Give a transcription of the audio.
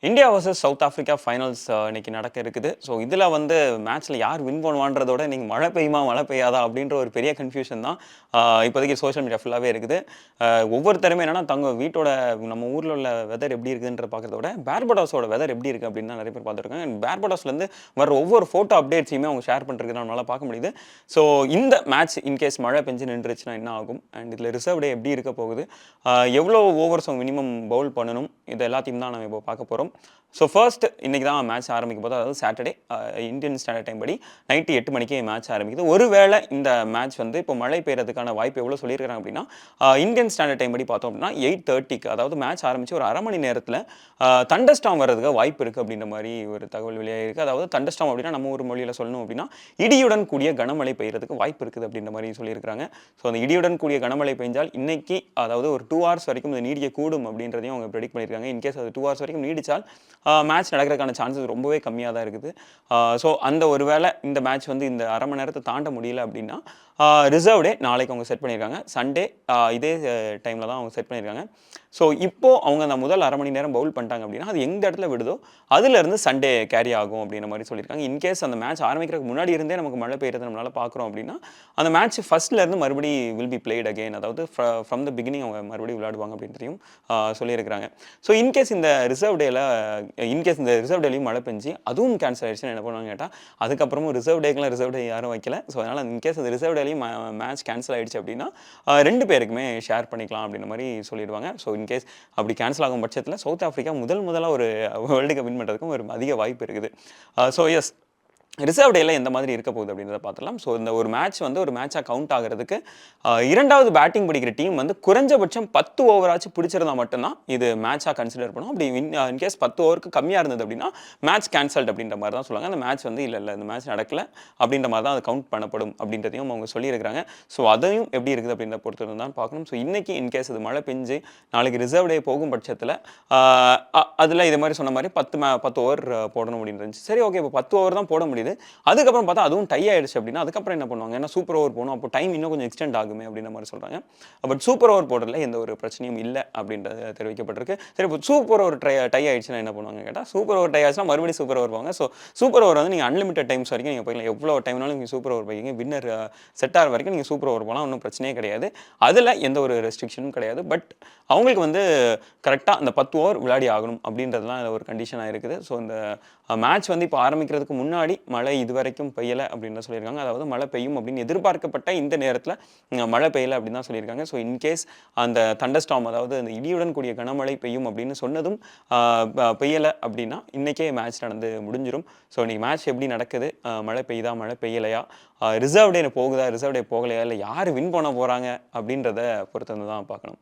India versus south Africa finals இன்னைக்கு நடக்க இருக்குது. ஸோ இதில வந்து மேட்ச்ல யார் வின் பண்ணுவான்றதோட இன்னைக்கு மழை பெய்யுமா, மழை பெய்யாதா அப்படின்ற ஒரு பெரிய கன்ஃப்யூஷன் தான் இப்போதைக்கு சோஷியல் மீடியா ஃபுல்லாவே இருக்குது. ஒவ்வொருத்தருமே என்னன்னா தங்க வீட்டோட நம்ம ஊர்ல உள்ள வெதர் எப்படி இருக்குன்றத பார்க்கறத விட, பார்படோஸோட வெதர் எப்படி இருக்கு அப்படின்னு தான் நெறைய பேர் பார்த்துருக்காங்க. பார்படோஸ்லேருந்து வர ஒவ்வொரு ஃபோட்டோ அப்டேட்ஸையுமே அவங்க ஷேர் பண்றதுக்கு நம்மளால பார்க்க முடியுது. ஸோ இந்த மேட்ச் இன்கேஸ் மழை பெஞ்சு நின்றுச்சுன்னா என்ன ஆகும்? அண்ட் இதில ரிசர்வ் டே எப்படி இருக்க போகுது? எவ்வளோ ஓவர்ஸ் அவங்க மினிமம் பவுல் பண்ணணும்? இது எல்லாத்தையும் தான் நம்ம இப்போ பார்க்க போறோம். ஸோ ஃபர்ஸ்ட் இன்னைக்கு தான் மேட்ச் ஆரம்பிக்க போது, அதாவது சாட்டர்டே இந்தியன் ஸ்டாண்டர்ட் டைம் படி நைட்டு 8 மணிக்கே மேட்ச் ஆரம்பிக்குது. ஒருவேளை இந்த மேட்ச் வந்து இப்போ மழை பெய்யறதுக்கான வாய்ப்பு எவ்வளோ சொல்லியிருக்காங்க அப்படின்னா, இந்தியன் ஸ்டாண்டர்ட் டைம் படி பார்த்தோம் அப்படின்னா 8:30க்கு அதாவது மேட்ச் ஆரம்பிச்சு ஒரு 1/2 மணி நேரத்தில தண்டர்ஸ்டார்ம் வர்றதுக்கு வாய்ப்பு இருக்கு அப்படின்ற மாரி ஒரு தகவல் வெளியாகிருக்கு. அதாவது தண்டர்ஸ்டார்ம் அப்படின்னா நம்ம ஊர் மொழியில சொல்லணும் அப்படின்னா, இடியுடன் கூடிய கனமழை பெய்யறதுக்கு வாய்ப்பு இருக்குது அப்படின்ற மாரி சொல்லியிருக்காங்க. ஸோ அந்த இடியுடன் கூடிய கனமழை பெய்ஞ்சால் இன்னைக்கு அதாவது ஒரு 2 ஹார்ஸ் வரைக்கும் இது நீடிக்கக்கூடும் அப்படின்றதையும் அவங்க பிரெடிக்ட் பண்ணியிருக்காங்க. இன்கேஸ் அது 2 ஹார்ஸ் வரைக்கும் நீடிச்சால் மேட்ச் நடக்கிறதுக்கான சான்சஸ் ரொம்பவே கம்மியா தான் இருக்குது. ஸோ அந்த ஒரு வேளை இந்த மேட்ச் வந்து இந்த 1/2 மணி நேரத்த தாண்ட முடியல அப்படின்னா, ரிசர்வ் டே நாளைக்கு அவங்க செட் பண்ணியிருக்காங்க. சண்டே இதே டைம்ல தான் அவங்க செட் பண்ணியிருக்காங்க. ஸோ இப்போ அவங்க அந்த முதல் 1/2 மணி நேரம் பவுல் பண்ணிட்டாங்க அப்படின்னா, அது எந்த இடத்துல விடுதோ அதிலிருந்து சண்டே கேரி ஆகும் அப்படின்ற மாரி சொல்லியிருக்காங்க. இன்கேஸ் அந்த மேட்ச் ஆரம்பிக்கிறதுக்கு முன்னாடி இருந்தே நமக்கு மழை பெய்யறத நம்மளால பார்க்குறோம் அப்படின்னா, அந்த மேட்ச் ஃபர்ஸ்ட்ல இருந்து மறுபடி வில் பி பிளேட் அகைன். அதாவது ஃப்ரம் த பிகினிங் அவங்க மறுபடியும் விளையாடுவாங்க அப்படின்றதையும் சொல்லியிருக்கிறாங்க. ஸோ இன்கேஸ் இந்த ரிசர்வ் டேல இன்கேஸ் இந்த ரிசர்வ் டேலையும் மழை பெஞ்சு அதுவும் கேன்சல் ஆயிடுச்சுன்னா என்ன பண்ணுவாங்கன்னு கேட்டா, அதுக்கப்புறமும் ரிசர்வ் டேக்குலாம் ரிசர்வ் டே யாரும் வைக்கல. ஸோ அதனால இன்கேஸ் அந்த ரிசர்வ் டேலையும் மேட்ச் கேன்சல் ஆயிடுச்சு அப்படின்னா, 2 பேருக்குமே ஷேர் பண்ணிக்கலாம் அப்படின்ற மாரி சொல்லிடுவாங்க. ஸோ இன்கேஸ் அப்படி கேன்சல் ஆகும் பட்சத்தில சவுத் ஆஃப்ரிக்கா முதலா ஒரு வேர்ல்டு கப் வின் பண்றதுக்கும் ஒரு அதிக வாய்ப்பு இருக்குது. ஸோ எஸ், ரிசர்வ் டேல எந்த மாதிரி இருக்க போகுது அப்படின்றத பார்த்துடலாம். ஸோ இந்த ஒரு மேட்ச் வந்து ஒரு மேட்சா கவுண்ட் ஆகுறதுக்கு 2வது பேட்டிங் பிடிக்கிற டீம் வந்து குறைஞ்சபட்சம் 10 ஓவராச்சும் பிடிச்சிருந்தா மட்டும் தான் இது மேட்சா கன்சிடர் பண்ணும். அப்படி இன்கேஸ் 10 ஓவருக்கு கம்மியா இருந்தது அப்படின்னா மேட்ச் கேன்சல்ட் அப்படின்ற மாரி தான் சொல்லுவாங்க. அந்த மேட்ச் வந்து இல்ல இந்த மேட்ச் நடக்கல அப்படின்ற மாரி தான் அது கவுண்ட் பண்ணப்படும் அப்படின்றதையும் அவங்க சொல்லியிருக்காங்க. ஸோ அதையும் எப்படி இருக்குது அப்படின்றத பொறுத்து தான் பார்க்கணும். ஸோ இன்னைக்கு இன்கேஸ் அது மழை பெஞ்சு நாளைக்கு ரிசர்வ் டே போகும் பட்சத்தில அதில இது மாரி சொன்ன மாரி 10 ஓவர் போடணும் அப்படின்னு இருந்துச்சு. சரி, ஓகே, இப்போ 10 ஓவர் தான் போட முடியுது. அதுக்கப்புறம் பார்த்தா அதுவும் டை ஆயிடுச்சு அப்படின்னா, அதுக்கப்புறம் என்ன பண்ணுவாங்க? ஏன்னா சூப்பர் ஓவர் போணும். அப்போ டைம் இன்னும் கொஞ்சம் எக்ஸ்டெண்ட் ஆகுமே அப்படின்ற மாரி சொல்றாங்க. பட் சூப்பர் ஓவர் போடுறதுல எந்த ஒரு பிரச்சனையும் இல்ல அப்படின்றது தெரிவிக்கப்பட்டிருக்கு. சரி, இப்போ சூப்பர் ஓவர் டை ஆயிடுச்சுன்னா என்ன பண்ணுவாங்க கேட்டா, சூப்பர் ஓவர் டை ஆச்சுன்னா மறுபடியும் சூப்பர் ஓவர் போவாங்க. ஸோ சூப்பர் ஓவர் வந்து நீங்க அன்லிமிட்டட் டைம்ஸ் வரைக்கும் நீங்க போய்க்கலாம். எவ்வளோ டைம் வேணாலும் நீங்க சூப்பர் ஓவர் போய்க்கிங்க. வின்னர் செட் ஆகுற வரைக்கும் நீங்க சூப்பர் ஓவர் போலாம். ஒண்ணும் பிரச்சனையே கிடையாது. அதுல எந்த ஒரு ரெஸ்ட்ரிக்ஷனும் கிடையாது. பட் அவங்களுக்கு வந்து கரெக்ட்டா அந்த 10 ஓவர் விளையாடி ஆகணும் அப்படின்றதுலாம் ஒரு கண்டிஷனா இருக்குது. ஸோ இந்த மேட்ச் வந்து இப்போ ஆரம்பிக்கிறதுக்கு முன்னாடி மழை இதுவரைக்கும் பெய்யல அப்படின்னு சொல்லியிருக்காங்க. அதாவது மழை பெய்யும் அப்படின்னு எதிர்பார்க்கப்பட்ட இந்த நேரத்தில மழை பெய்யல அப்படின்னு தான் சொல்லியிருக்காங்க. ஸோ இன்கேஸ் அந்த தண்டர்ஸ்டார்ம் அதாவது அந்த இடியுடன் கூடிய கனமழை பெய்யும் அப்படின்னு சொன்னதும் பெய்யல அப்படின்னா இன்னைக்கே மேட்ச் நடந்து முடிஞ்சிரும். ஸோ இன்னைக்கு மேட்ச் எப்படி நடக்குது? மழை பெய்யுதா? மழை பெய்யலையா? ரிசர்வ் டே போகுதா? ரிசர்வ் டே போகலையா? இல்ல யார் வின் பண்ண போறாங்க? அப்படின்றத பொறுத்து வந்து தான் பார்க்கணும்.